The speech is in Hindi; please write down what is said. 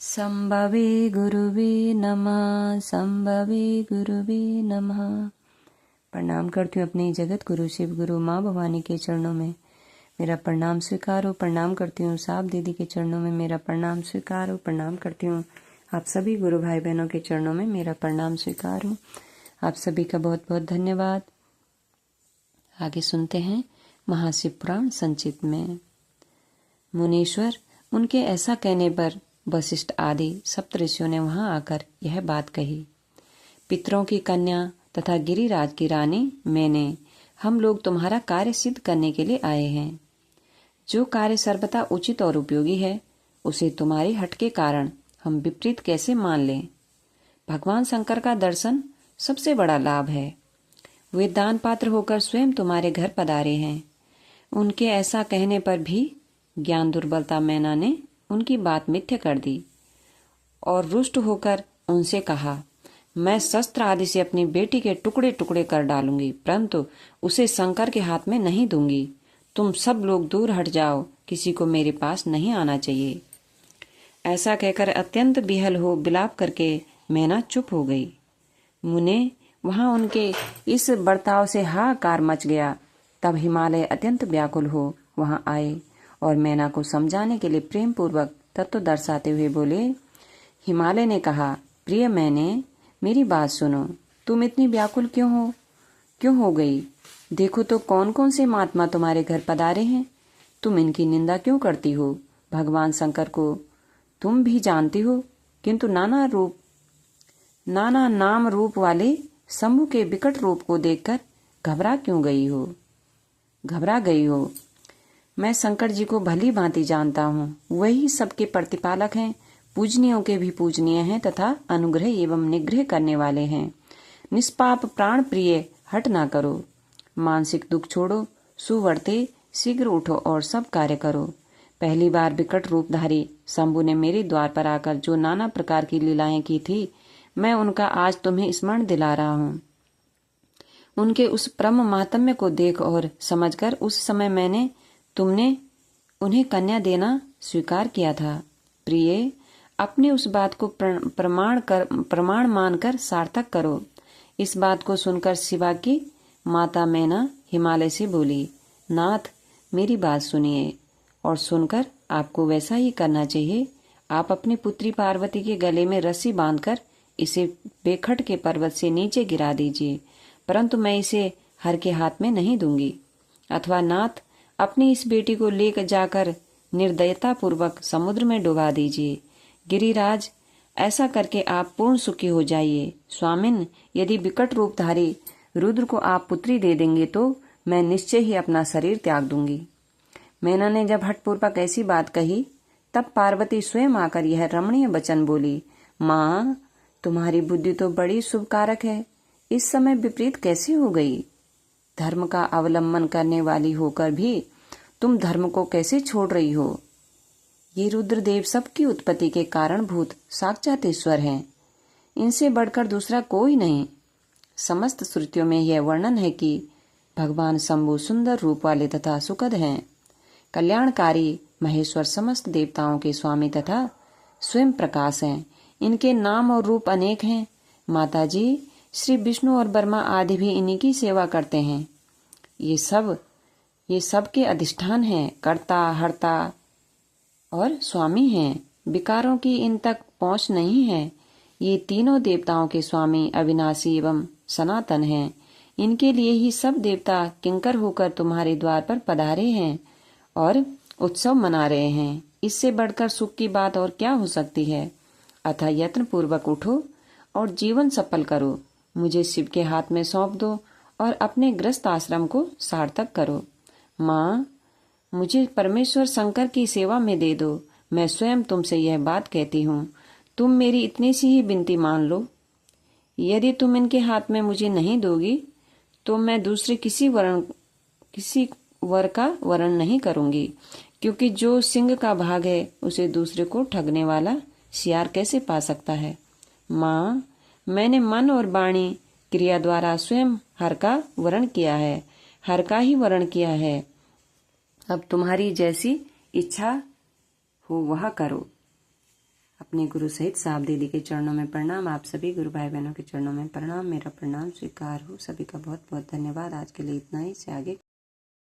संभवे गुरुवे नमः, संभवे गुरुवे नमः। प्रणाम करती हूँ अपने जगत गुरु शिव गुरु माँ भवानी के चरणों में मेरा प्रणाम स्वीकार हो। प्रणाम करती हूँ साहब दीदी के चरणों में मेरा प्रणाम स्वीकार हो। प्रणाम करती हूँ आप सभी गुरु भाई बहनों के चरणों में मेरा प्रणाम स्वीकार हो। आप सभी का बहुत बहुत धन्यवाद। आगे सुनते हैं महाशिव पुराण संचित में। मुनीश्वर उनके ऐसा कहने पर वशिष्ठ आदि सप्तऋषियों ने वहां आकर यह बात कही। पितरों की कन्या तथा गिरिराज की रानी मैंने हम लोग तुम्हारा कार्य सिद्ध करने के लिए आए हैं। जो कार्य सर्वथा उचित और उपयोगी है उसे तुम्हारी हट के कारण हम विपरीत कैसे मान लें। भगवान शंकर का दर्शन सबसे बड़ा लाभ है। वे दान पात्र होकर स्वयं तुम्हारे घर पधारे हैं। उनके ऐसा कहने पर भी ज्ञान दुर्बलता मैना ने उनकी बात मिथ्या कर दी और रुष्ट होकर उनसे कहा, मैं शस्त्र आदि से अपनी बेटी के टुकड़े टुकड़े कर डालूंगी, परंतु उसे शंकर के हाथ में नहीं दूंगी। तुम सब लोग दूर हट जाओ, किसी को मेरे पास नहीं आना चाहिए। ऐसा कहकर अत्यंत बिहल हो विलाप करके मैना चुप हो गई। मुने वहां उनके इस बर्ताव से हाहाकार मच गया। तब हिमालय अत्यंत व्याकुल हो वहां आए और मैना को समझाने के लिए प्रेम पूर्वक तत्व दर्शाते हुए बोले। हिमालय ने कहा, प्रिय मैंने, मेरी बात सुनो। तुम इतनी व्याकुल क्यों हो गई? देखो तो कौन कौन से महात्मा तुम्हारे घर पधारे हैं। तुम इनकी निंदा क्यों करती हो? भगवान शंकर को तुम भी जानती हो, किंतु नाना नाम रूप वाले शंभु के विकट रूप को देखकर घबरा गई हो। मैं शंकर जी को भली भांति जानता हूँ। वही सबके प्रतिपालक हैं, पूजनीयों के भी पूजनीय हैं तथा अनुग्रह एवं निग्रह करने वाले हैं। निष्पाप प्राण प्रिय हट ना करो। मानसिक दुख छोड़ो, सुवर्ते शीघ्र उठो और सब कार्य करो। पहली बार विकट रूपधारी शंभु ने मेरे द्वार पर आकर जो नाना प्रकार की लीलाएं की थी, मैं उनका आज तुम्हें स्मरण दिला रहा हूँ। उनके उस परम महात्म्य को देख और समझकर उस समय तुमने उन्हें कन्या देना स्वीकार किया था। प्रिय, अपने उस बात को प्रमाण मानकर सार्थक करो। इस बात को सुनकर शिवा की माता मैना हिमालय से बोली, नाथ, मेरी बात सुनिए और सुनकर आपको वैसा ही करना चाहिए। आप अपनी पुत्री पार्वती के गले में रस्सी बांधकर इसे बेखट के पर्वत से नीचे गिरा दीजिए, परंतु मैं इसे हर के हाथ में नहीं दूंगी। अथवा नाथ, अपनी इस बेटी को लेकर जाकर निर्दयता पूर्वक समुद्र में डुबा दीजिए। गिरिराज, ऐसा करके आप पूर्ण सुखी हो जाइए। स्वामिन, यदि विकट रूपधारी रुद्र को आप पुत्री दे देंगे तो मैं निश्चय ही अपना शरीर त्याग दूंगी। मैना ने जब हठपूर्वक ऐसी बात कही तब पार्वती स्वयं आकर यह रमणीय वचन बोली, माँ, तुम्हारी बुद्धि तो बड़ी शुभकारक है, इस समय विपरीत कैसे हो गई? धर्म का अवलंबन करने वाली होकर भी तुम धर्म को कैसे छोड़ रही हो? ये रुद्रदेव सबकी उत्पत्ति के कारणभूत साक्षात ईश्वर हैं। इनसे बढ़कर दूसरा कोई नहीं। समस्त श्रुतियों में यह वर्णन है कि भगवान शंभु सुंदर रूप वाले तथा सुखद हैं। कल्याणकारी महेश्वर समस्त देवताओं के स्वामी तथा स्वयं प्रकाश हैं। इनके नाम और रूप अनेक हैं। माताजी, श्री विष्णु और ब्रह्मा आदि भी इन्हीं की सेवा करते हैं। ये सब के अधिष्ठान हैं, कर्ता, हर्ता और स्वामी हैं। विकारों की इन तक पहुंच नहीं है। ये तीनों देवताओं के स्वामी अविनाशी एवं सनातन हैं। इनके लिए ही सब देवता किंकर होकर तुम्हारे द्वार पर पधारे हैं और उत्सव मना रहे हैं। इससे बढ़कर सुख की बात और क्या हो सकती है? अतः यत्न पूर्वक उठो और जीवन सफल करो। मुझे शिव के हाथ में सौंप दो और अपने गृहस्थ आश्रम को सार्थक करो। माँ, मुझे परमेश्वर शंकर की सेवा में दे दो। मैं स्वयं तुमसे यह बात कहती हूँ। तुम मेरी इतनी सी ही विनती मान लो। यदि तुम इनके हाथ में मुझे नहीं दोगी तो मैं दूसरे किसी वर का वर्ण नहीं करूंगी, क्योंकि जो सिंह का भाग है उसे दूसरे को ठगने वाला सियार कैसे पा सकता है? माँ, मैंने मन और वाणी क्रिया द्वारा स्वयं हर का वर्ण किया है, हर का ही वर्ण किया है। अब तुम्हारी जैसी इच्छा हो वह करो। अपने अपने गुरु सहित साहब दीदी के चरणों में प्रणाम। आप सभी गुरु भाई बहनों के चरणों में प्रणाम। मेरा प्रणाम स्वीकार हो। सभी का बहुत बहुत धन्यवाद। आज के लिए इतना ही। से आगे